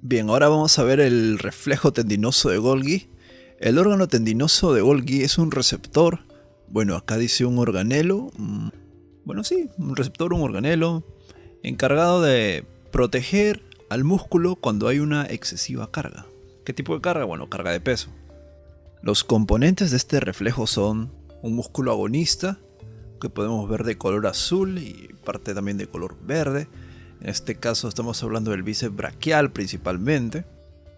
Bien, ahora vamos a ver el reflejo tendinoso de Golgi. El órgano tendinoso de Golgi es un receptor, bueno, acá dice un organelo, bueno sí, un receptor, un organelo, encargado de proteger al músculo cuando hay una excesiva carga. ¿Qué tipo de carga? Bueno, carga de peso. Los componentes de este reflejo son un músculo agonista, que podemos ver de color azul y parte también de color verde. En este caso estamos hablando del bíceps braquial principalmente.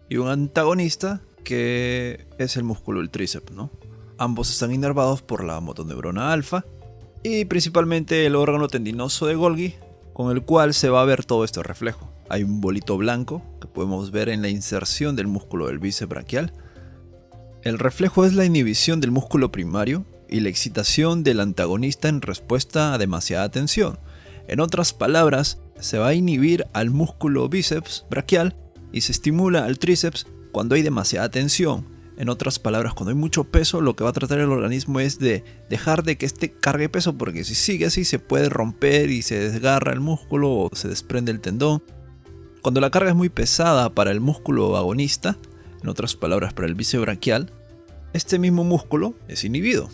Y un antagonista que es el músculo del tríceps, ¿no? Ambos están inervados por la motoneurona alfa. Y principalmente el órgano tendinoso de Golgi, con el cual se va a ver todo este reflejo. Hay un bolito blanco que podemos ver en la inserción del músculo del bíceps braquial. El reflejo es la inhibición del músculo primario y la excitación del antagonista en respuesta a demasiada tensión. En otras palabras, se va a inhibir al músculo bíceps braquial y se estimula al tríceps cuando hay demasiada tensión. En otras palabras, cuando hay mucho peso, lo que va a tratar el organismo es de dejar de que este cargue peso, porque si sigue así se puede romper y se desgarra el músculo o se desprende el tendón. Cuando la carga es muy pesada para el músculo agonista, en otras palabras para el bíceps braquial, este mismo músculo es inhibido.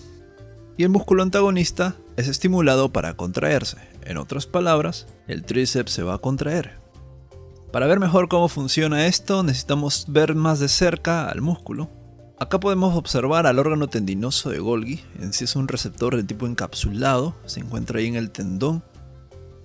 Y el músculo antagonista es estimulado para contraerse. En otras palabras, el tríceps se va a contraer. Para ver mejor cómo funciona esto, necesitamos ver más de cerca al músculo. Acá podemos observar al órgano tendinoso de Golgi. En sí es un receptor de tipo encapsulado, se encuentra ahí en el tendón.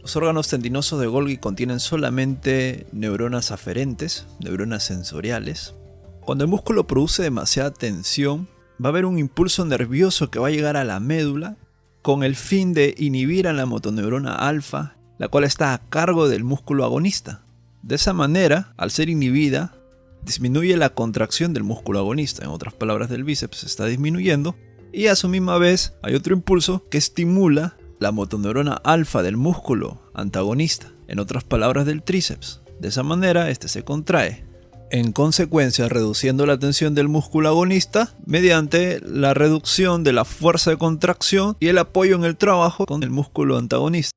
Los órganos tendinosos de Golgi contienen solamente neuronas aferentes, neuronas sensoriales. Cuando el músculo produce demasiada tensión, va a haber un impulso nervioso que va a llegar a la médula con el fin de inhibir a la motoneurona alfa, la cual está a cargo del músculo agonista. De esa manera, al ser inhibida, disminuye la contracción del músculo agonista, en otras palabras del bíceps se está disminuyendo, y a su misma vez hay otro impulso que estimula la motoneurona alfa del músculo antagonista, en otras palabras del tríceps. De esa manera este se contrae, en consecuencia reduciendo la tensión del músculo agonista mediante la reducción de la fuerza de contracción y el apoyo en el trabajo con el músculo antagonista.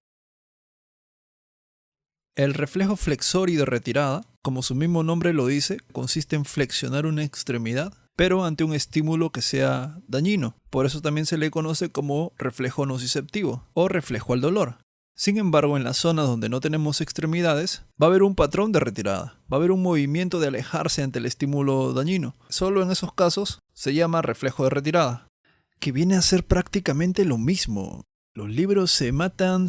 El reflejo flexor y de retirada, como su mismo nombre lo dice, consiste en flexionar una extremidad, pero ante un estímulo que sea dañino. Por eso también se le conoce como reflejo nociceptivo o reflejo al dolor. Sin embargo, en las zonas donde no tenemos extremidades, va a haber un patrón de retirada, va a haber un movimiento de alejarse ante el estímulo dañino. Solo en esos casos se llama reflejo de retirada, que viene a ser prácticamente lo mismo. Los libros se matan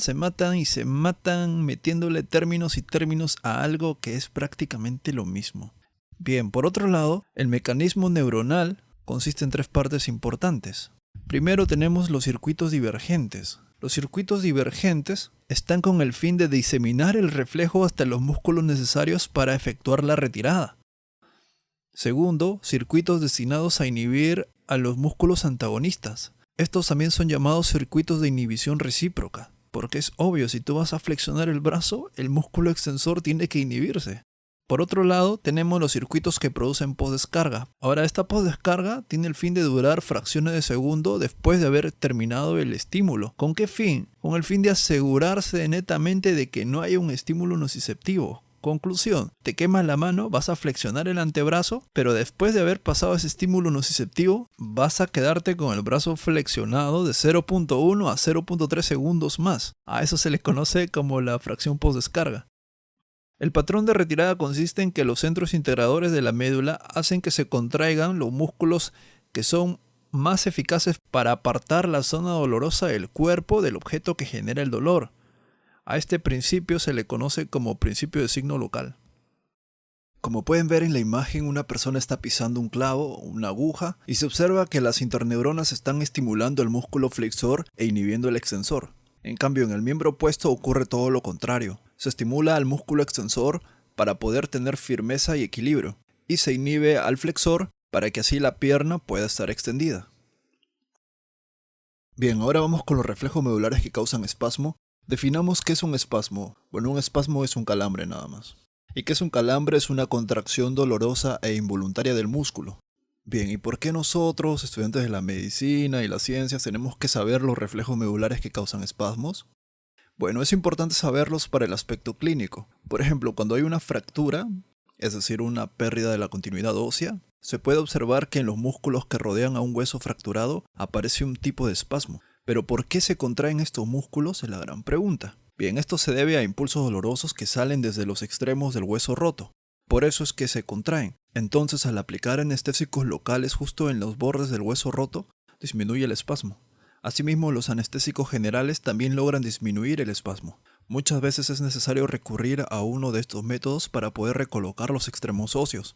metiéndole términos y términos a algo que es prácticamente lo mismo. Bien, por otro lado, el mecanismo neuronal consiste en tres partes importantes. Primero tenemos los circuitos divergentes. Los circuitos divergentes están con el fin de diseminar el reflejo hasta los músculos necesarios para efectuar la retirada. Segundo, circuitos destinados a inhibir a los músculos antagonistas. Estos también son llamados circuitos de inhibición recíproca, porque es obvio, si tú vas a flexionar el brazo, el músculo extensor tiene que inhibirse. Por otro lado, tenemos los circuitos que producen postdescarga. Ahora, esta postdescarga tiene el fin de durar fracciones de segundo después de haber terminado el estímulo. ¿Con qué fin? Con el fin de asegurarse netamente de que no haya un estímulo nociceptivo. Conclusión, te quemas la mano, vas a flexionar el antebrazo, pero después de haber pasado ese estímulo nociceptivo, vas a quedarte con el brazo flexionado de 0.1 a 0.3 segundos más. A eso se le conoce como la fracción postdescarga. El patrón de retirada consiste en que los centros integradores de la médula hacen que se contraigan los músculos que son más eficaces para apartar la zona dolorosa del cuerpo del objeto que genera el dolor. A este principio se le conoce como principio de signo local. Como pueden ver en la imagen, una persona está pisando un clavo o una aguja y se observa que las interneuronas están estimulando el músculo flexor e inhibiendo el extensor. En cambio, en el miembro opuesto ocurre todo lo contrario. Se estimula al músculo extensor para poder tener firmeza y equilibrio, y se inhibe al flexor para que así la pierna pueda estar extendida. Bien, ahora vamos con los reflejos medulares que causan espasmo. Definamos qué es un espasmo. Bueno, un espasmo es un calambre nada más. ¿Y qué es un calambre? Es una contracción dolorosa e involuntaria del músculo. Bien, ¿y por qué nosotros, estudiantes de la medicina y las ciencias, tenemos que saber los reflejos medulares que causan espasmos? Bueno, es importante saberlos para el aspecto clínico. Por ejemplo, cuando hay una fractura, es decir, una pérdida de la continuidad ósea, se puede observar que en los músculos que rodean a un hueso fracturado aparece un tipo de espasmo. Pero ¿por qué se contraen estos músculos? Es la gran pregunta. Bien, esto se debe a impulsos dolorosos que salen desde los extremos del hueso roto. Por eso es que se contraen. Entonces, al aplicar anestésicos locales justo en los bordes del hueso roto, disminuye el espasmo. Asimismo, los anestésicos generales también logran disminuir el espasmo. Muchas veces es necesario recurrir a uno de estos métodos para poder recolocar los extremos óseos.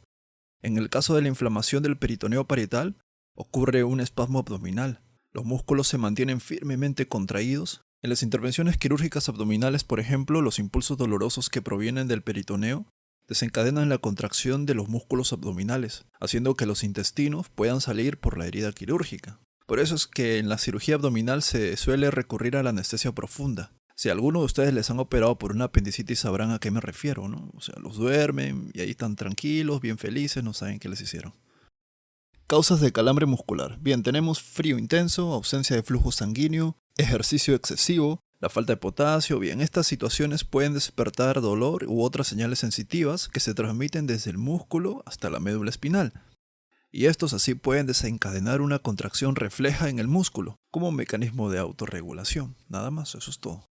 En el caso de la inflamación del peritoneo parietal, ocurre un espasmo abdominal. Los músculos se mantienen firmemente contraídos. En las intervenciones quirúrgicas abdominales, por ejemplo, los impulsos dolorosos que provienen del peritoneo desencadenan la contracción de los músculos abdominales, haciendo que los intestinos puedan salir por la herida quirúrgica. Por eso es que en la cirugía abdominal se suele recurrir a la anestesia profunda. Si a alguno de ustedes les han operado por una apendicitis sabrán a qué me refiero, ¿no? O sea, los duermen y ahí están tranquilos, bien felices, no saben qué les hicieron. Causas de calambre muscular. Bien, tenemos frío intenso, ausencia de flujo sanguíneo, ejercicio excesivo, la falta de potasio. Bien, estas situaciones pueden despertar dolor u otras señales sensitivas que se transmiten desde el músculo hasta la médula espinal. Y estos así pueden desencadenar una contracción refleja en el músculo, como un mecanismo de autorregulación. Nada más, eso es todo.